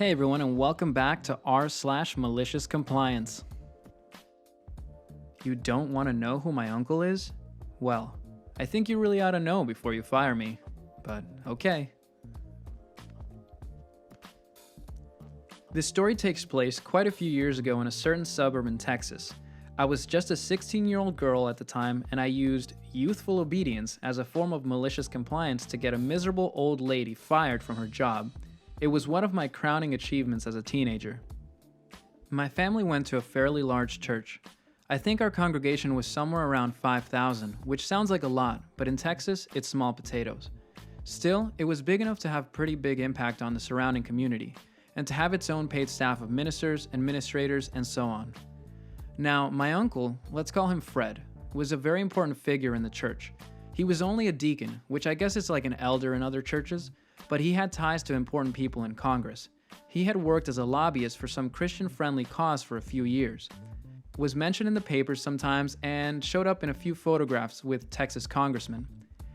Hey everyone, and welcome back to r/Malicious Compliance. You don't want to know who my uncle is? Well, I think you really ought to know before you fire me, but okay. This story takes place quite a few years ago in a certain suburb in Texas. I was just a 16-year-old girl at the time, and I used youthful obedience as a form of malicious compliance to get a miserable old lady fired from her job. It was one of my crowning achievements as a teenager. My family went to a fairly large church. I think our congregation was somewhere around 5,000, which sounds like a lot, but in Texas, it's small potatoes. Still, it was big enough to have pretty big impact on the surrounding community, and to have its own paid staff of ministers, administrators, and so on. Now, my uncle, let's call him Fred, was a very important figure in the church. He was only a deacon, which I guess is like an elder in other churches, but he had ties to important people in Congress. He had worked as a lobbyist for some Christian-friendly cause for a few years, was mentioned in the papers sometimes, and showed up in a few photographs with Texas congressmen.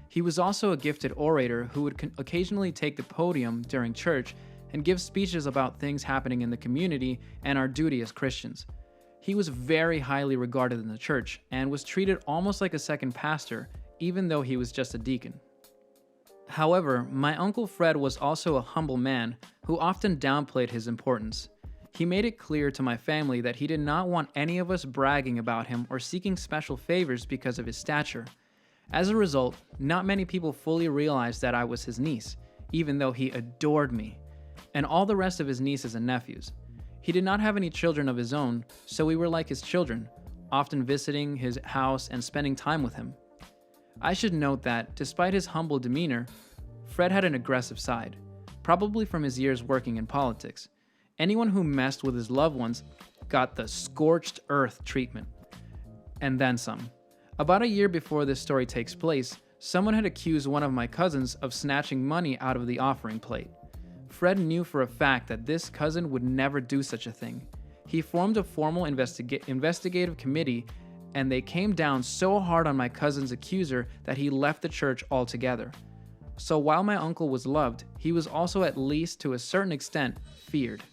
He was also a gifted orator who would occasionally take the podium during church and give speeches about things happening in the community and our duty as Christians. He was very highly regarded in the church and was treated almost like a second pastor, even though he was just a deacon. However, my Uncle Fred was also a humble man who often downplayed his importance. He made it clear to my family that he did not want any of us bragging about him or seeking special favors because of his stature. As a result, not many people fully realized that I was his niece, even though he adored me, and all the rest of his nieces and nephews. He did not have any children of his own, so we were like his children, often visiting his house and spending time with him. I should note that, despite his humble demeanor, Fred had an aggressive side, probably from his years working in politics. Anyone who messed with his loved ones got the scorched earth treatment, and then some. About a year before this story takes place, someone had accused one of my cousins of snatching money out of the offering plate. Fred knew for a fact that this cousin would never do such a thing. He formed a formal investigative committee, and they came down so hard on my cousin's accuser that he left the church altogether. So while my uncle was loved, he was also, at least to a certain extent, feared.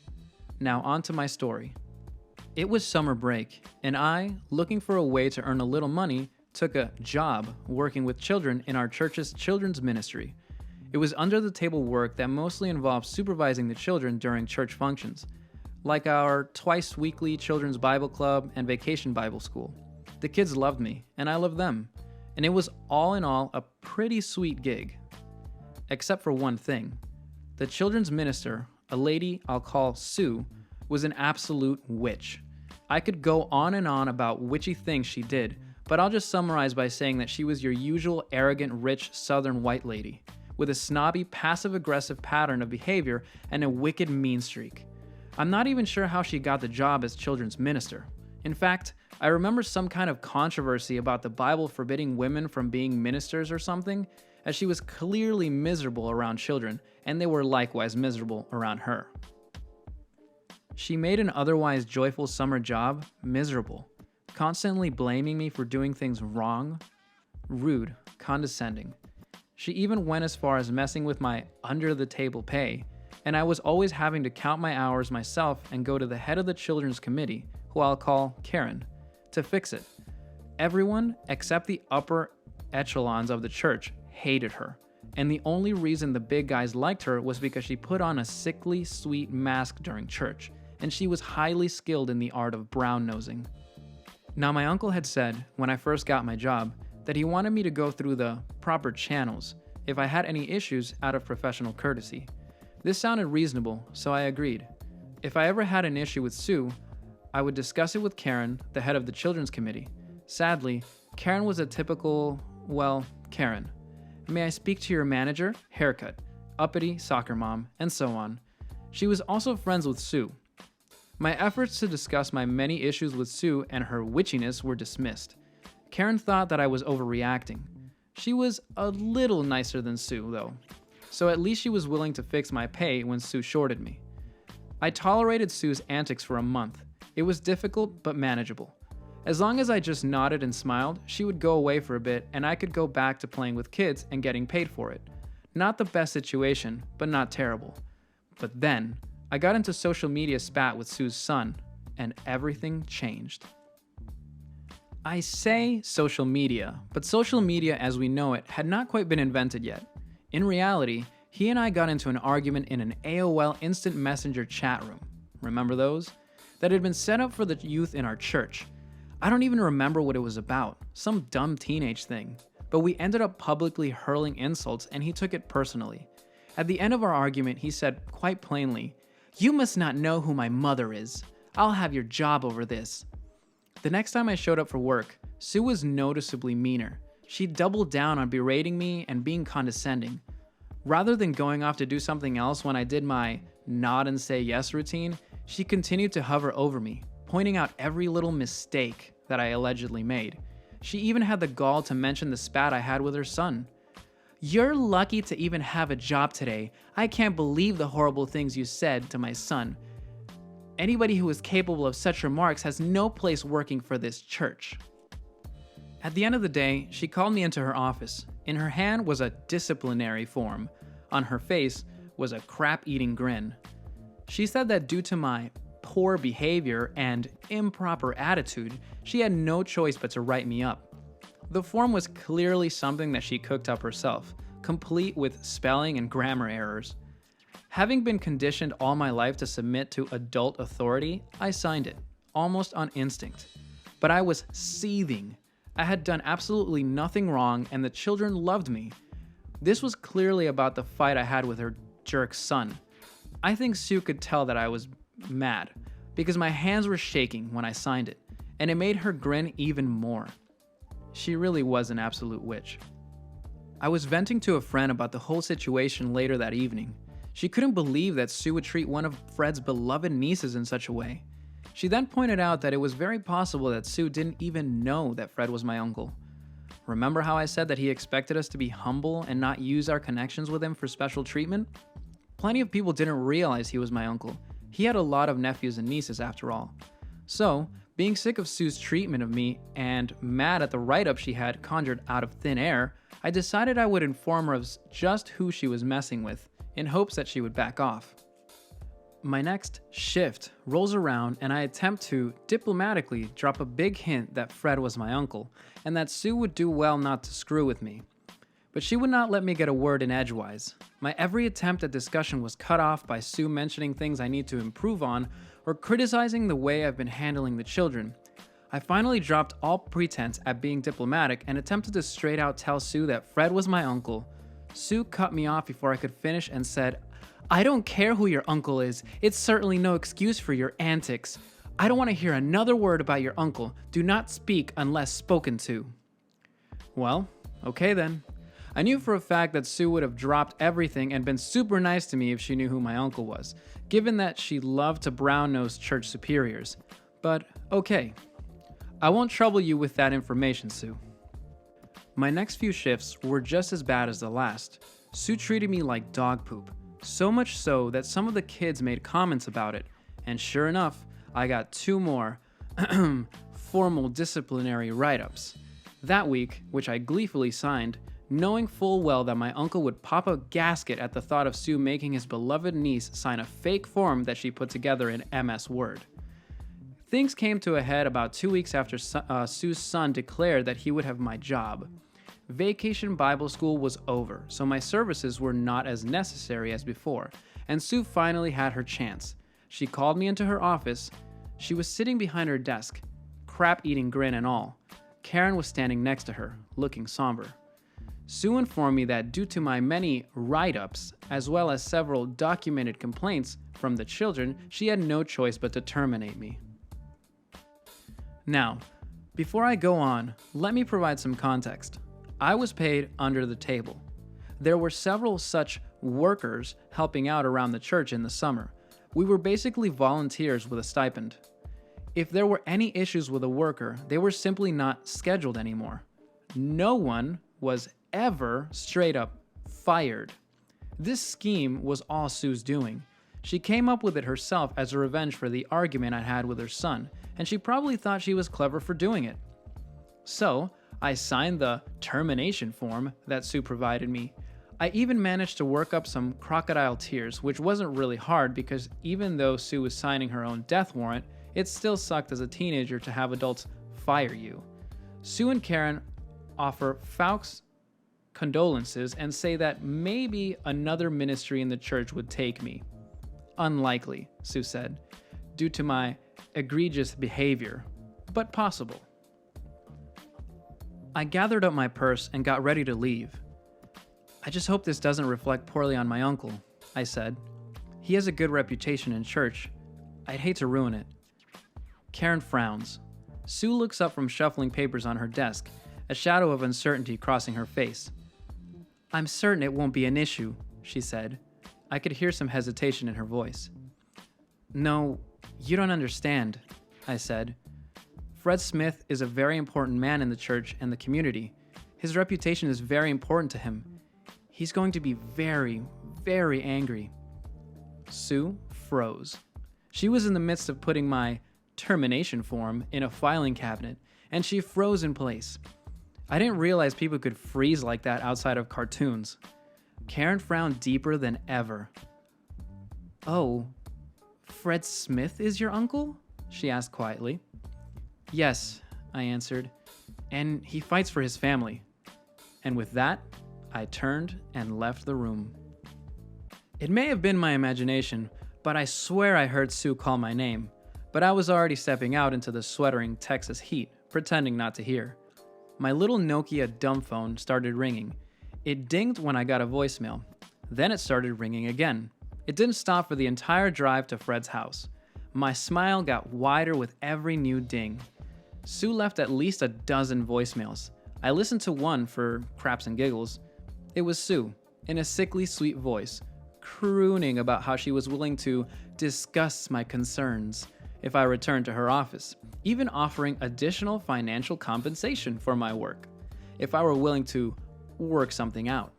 Now on to my story. It was summer break, and I, looking for a way to earn a little money, took a job working with children in our church's children's ministry. It was under-the-table work that mostly involved supervising the children during church functions, like our twice-weekly children's Bible club and vacation Bible school. The kids loved me, and I loved them, and it was all in all a pretty sweet gig. Except for one thing. The children's minister, a lady I'll call Sue, was an absolute witch. I could go on and on about witchy things she did, but I'll just summarize by saying that she was your usual arrogant, rich, southern white lady, with a snobby, passive-aggressive pattern of behavior and a wicked mean streak. I'm not even sure how she got the job as children's minister. In fact, I remember some kind of controversy about the Bible forbidding women from being ministers or something, as she was clearly miserable around children, and they were likewise miserable around her. She made an otherwise joyful summer job miserable, constantly blaming me for doing things wrong, rude, condescending. She even went as far as messing with my under-the-table pay, and I was always having to count my hours myself and go to the head of the children's committee, who I'll call Karen, to fix it. Everyone, except the upper echelons of the church, hated her, and the only reason the big guys liked her was because she put on a sickly sweet mask during church, and she was highly skilled in the art of brown-nosing. Now, my uncle had said, when I first got my job, that he wanted me to go through the proper channels if I had any issues out of professional courtesy. This sounded reasonable, so I agreed. If I ever had an issue with Sue, I would discuss it with Karen, the head of the children's committee. Sadly, Karen was a typical, Karen. May I speak to your manager? Haircut. Uppity soccer mom, and so on. She was also friends with Sue. My efforts to discuss my many issues with Sue and her witchiness were dismissed. Karen thought that I was overreacting. She was a little nicer than Sue, though, so at least she was willing to fix my pay when Sue shorted me. I tolerated Sue's antics for a month. It was difficult, but manageable. As long as I just nodded and smiled, she would go away for a bit and I could go back to playing with kids and getting paid for it. Not the best situation, but not terrible. But then, I got into social media spat with Sue's son, and everything changed. I say social media, but social media as we know it had not quite been invented yet. In reality, he and I got into an argument in an AOL Instant Messenger chat room. Remember those? That had been set up for the youth in our church. I don't even remember what it was about, some dumb teenage thing. But we ended up publicly hurling insults and he took it personally. At the end of our argument, he said quite plainly, "You must not know who my mother is. I'll have your job over this." The next time I showed up for work, Sue was noticeably meaner. She doubled down on berating me and being condescending. Rather than going off to do something else when I did my nod and say yes routine, she continued to hover over me, pointing out every little mistake that I allegedly made. She even had the gall to mention the spat I had with her son. "You're lucky to even have a job today. I can't believe the horrible things you said to my son. Anybody who is capable of such remarks has no place working for this church." At the end of the day, she called me into her office. In her hand was a disciplinary form. On her face was a crap-eating grin. She said that due to my poor behavior and improper attitude, she had no choice but to write me up. The form was clearly something that she cooked up herself, complete with spelling and grammar errors. Having been conditioned all my life to submit to adult authority, I signed it, almost on instinct. But I was seething. I had done absolutely nothing wrong and the children loved me. This was clearly about the fight I had with her jerk son. I think Sue could tell that I was mad because my hands were shaking when I signed it, and it made her grin even more. She really was an absolute witch. I was venting to a friend about the whole situation later that evening. She couldn't believe that Sue would treat one of Fred's beloved nieces in such a way. She then pointed out that it was very possible that Sue didn't even know that Fred was my uncle. Remember how I said that he expected us to be humble and not use our connections with him for special treatment? Plenty of people didn't realize he was my uncle. He had a lot of nephews and nieces after all. So, being sick of Sue's treatment of me and mad at the write-up she had conjured out of thin air, I decided I would inform her of just who she was messing with, in hopes that she would back off. My next shift rolls around and I attempt to diplomatically drop a big hint that Fred was my uncle and that Sue would do well not to screw with me. But she would not let me get a word in edgewise. My every attempt at discussion was cut off by Sue mentioning things I need to improve on or criticizing the way I've been handling the children. I finally dropped all pretense at being diplomatic and attempted to straight out tell Sue that Fred was my uncle. Sue cut me off before I could finish and said, "I don't care who your uncle is. It's certainly no excuse for your antics. I don't want to hear another word about your uncle. Do not speak unless spoken to." Well, okay then. I knew for a fact that Sue would have dropped everything and been super nice to me if she knew who my uncle was, given that she loved to brown-nose church superiors. But okay, I won't trouble you with that information, Sue. My next few shifts were just as bad as the last. Sue treated me like dog poop. So much so that some of the kids made comments about it, and sure enough, I got 2 more formal disciplinary write-ups. That week, which I gleefully signed, knowing full well that my uncle would pop a gasket at the thought of Sue making his beloved niece sign a fake form that she put together in MS Word. Things came to a head about 2 weeks after Sue's son declared that he would have my job. Vacation Bible school was over, so my services were not as necessary as before, and Sue finally had her chance. She called me into her office. She was sitting behind her desk, crap-eating grin and all. Karen was standing next to her, looking somber. Sue informed me that due to my many write-ups, as well as several documented complaints from the children, she had no choice but to terminate me. Now, before I go on, let me provide some context. I was paid under the table. There were several such workers helping out around the church in the summer. We were basically volunteers with a stipend. If there were any issues with a worker, they were simply not scheduled anymore. No one was ever straight up fired. This scheme was all Sue's doing. She came up with it herself as a revenge for the argument I had with her son, and she probably thought she was clever for doing it. So, I signed the termination form that Sue provided me. I even managed to work up some crocodile tears, which wasn't really hard because even though Sue was signing her own death warrant, it still sucked as a teenager to have adults fire you. Sue and Karen offer Fawkes condolences and say that maybe another ministry in the church would take me. Unlikely, Sue said, due to my egregious behavior, but possible. I gathered up my purse and got ready to leave. I just hope this doesn't reflect poorly on my uncle, I said. He has a good reputation in church. I'd hate to ruin it. Karen frowns. Sue looks up from shuffling papers on her desk, a shadow of uncertainty crossing her face. I'm certain it won't be an issue, she said. I could hear some hesitation in her voice. No, you don't understand, I said. Fred Smith is a very important man in the church and the community. His reputation is very important to him. He's going to be very, very angry. Sue froze. She was in the midst of putting my termination form in a filing cabinet, and she froze in place. I didn't realize people could freeze like that outside of cartoons. Karen frowned deeper than ever. Oh, Fred Smith is your uncle? She asked quietly. Yes, I answered, and he fights for his family. And with that, I turned and left the room. It may have been my imagination, but I swear I heard Sue call my name, but I was already stepping out into the sweltering Texas heat, pretending not to hear. My little Nokia dumb phone started ringing. It dinged when I got a voicemail. Then it started ringing again. It didn't stop for the entire drive to Fred's house. My smile got wider with every new ding. Sue left at least a dozen voicemails. I listened to one for craps and giggles. It was Sue, in a sickly sweet voice, crooning about how she was willing to discuss my concerns if I returned to her office, even offering additional financial compensation for my work, if I were willing to work something out.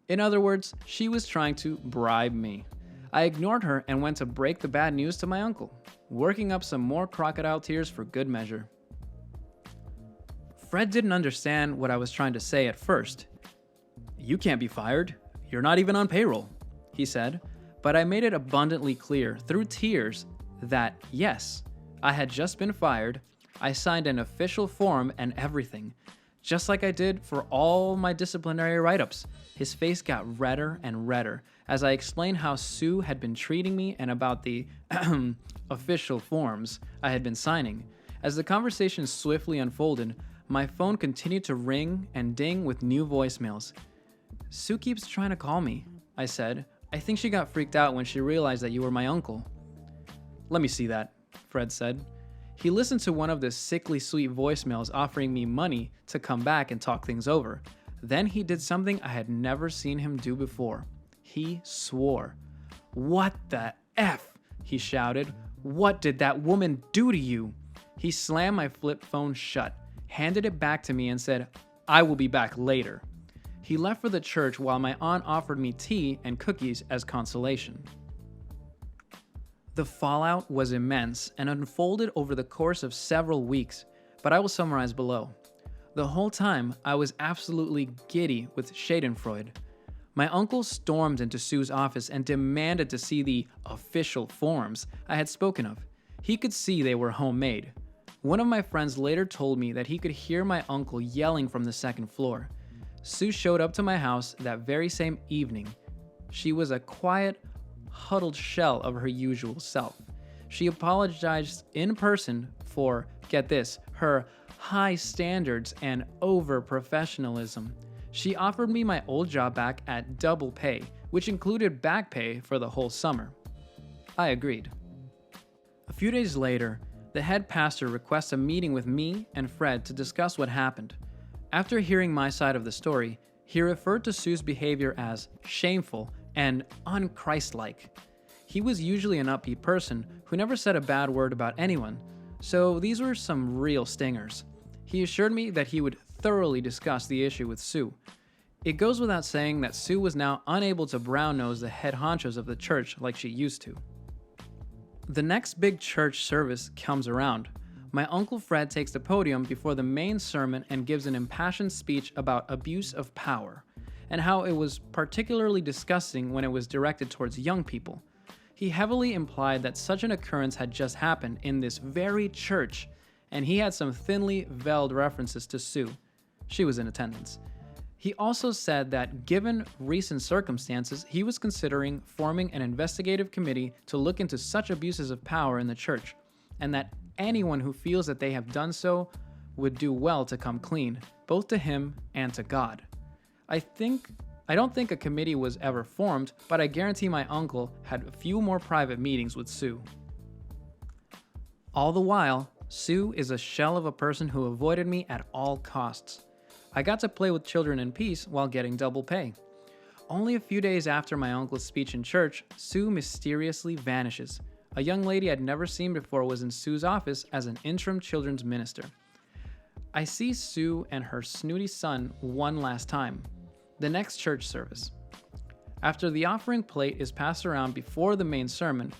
In other words, she was trying to bribe me. I ignored her and went to break the bad news to my uncle, working up some more crocodile tears for good measure. Fred didn't understand what I was trying to say at first. You can't be fired. You're not even on payroll, he said, but I made it abundantly clear through tears that yes, I had just been fired. I signed an official form and everything, just like I did for all my disciplinary write-ups. His face got redder and redder as I explained how Sue had been treating me and about the official forms I had been signing. As the conversation swiftly unfolded, my phone continued to ring and ding with new voicemails. Sue keeps trying to call me, I said. I think she got freaked out when she realized that you were my uncle. Let me see that, Fred said. He listened to one of the sickly sweet voicemails offering me money to come back and talk things over. Then he did something I had never seen him do before. He swore. What the F? He shouted. What did that woman do to you? He slammed my flip phone shut, handed it back to me and said, I will be back later. He left for the church while my aunt offered me tea and cookies as consolation. The fallout was immense and unfolded over the course of several weeks, but I will summarize below. The whole time, I was absolutely giddy with schadenfreude. My uncle stormed into Sue's office and demanded to see the official forms I had spoken of. He could see they were homemade. One of my friends later told me that he could hear my uncle yelling from the second floor. Sue showed up to my house that very same evening. She was a quiet, huddled shell of her usual self. She apologized in person for, get this, her high standards and over-professionalism. She offered me my old job back at double pay, which included back pay for the whole summer. I agreed. A few days later, the head pastor requests a meeting with me and Fred to discuss what happened. After hearing my side of the story, he referred to Sue's behavior as shameful and unchristlike. He was usually an upbeat person who never said a bad word about anyone, so these were some real stingers. He assured me that he would thoroughly discuss the issue with Sue. It goes without saying that Sue was now unable to brown-nose the head honchos of the church like she used to. The next big church service comes around. My Uncle Fred takes the podium before the main sermon and gives an impassioned speech about abuse of power. and how it was particularly disgusting when it was directed towards young people. He heavily implied that such an occurrence had just happened in this very church, and he had some thinly veiled references to Sue. She was in attendance. He also said that given recent circumstances, he was considering forming an investigative committee to look into such abuses of power in the church, and that anyone who feels that they have done so would do well to come clean, both to him and to God. I don't think a committee was ever formed, but I guarantee my uncle had a few more private meetings with Sue. All the while, Sue is a shell of a person who avoided me at all costs. I got to play with children in peace while getting double pay. Only a few days after my uncle's speech in church, Sue mysteriously vanishes. A young lady I'd never seen before was in Sue's office as an interim children's minister. I see Sue and her snooty son one last time, the next church service. After the offering plate is passed around before the main sermon,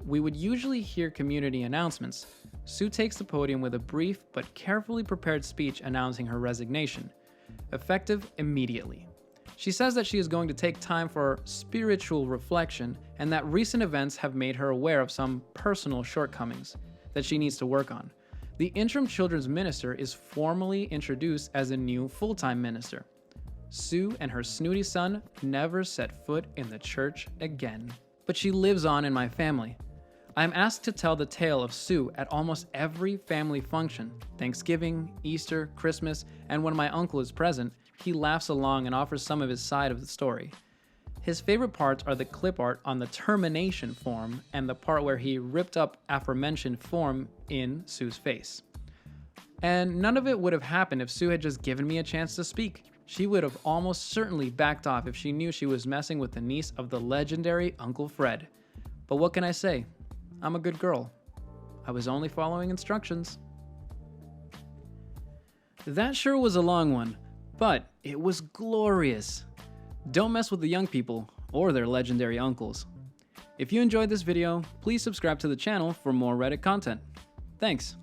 we would usually hear community announcements. Sue takes the podium with a brief but carefully prepared speech announcing her resignation, effective immediately. She says that she is going to take time for spiritual reflection and that recent events have made her aware of some personal shortcomings that she needs to work on. The interim children's minister is formally introduced as a new full-time minister. Sue and her snooty son never set foot in the church again. But she lives on in my family. I am asked to tell the tale of Sue at almost every family function, Thanksgiving, Easter, Christmas, and when my uncle is present, he laughs along and offers some of his side of the story. His favorite parts are the clip art on the termination form and the part where he ripped up aforementioned form in Sue's face. And none of it would have happened if Sue had just given me a chance to speak. She would have almost certainly backed off if she knew she was messing with the niece of the legendary Uncle Fred. But what can I say? I'm a good girl. I was only following instructions. That sure was a long one, but it was glorious. Don't mess with the young people or their legendary uncles. If you enjoyed this video, please subscribe to the channel for more Reddit content. Thanks.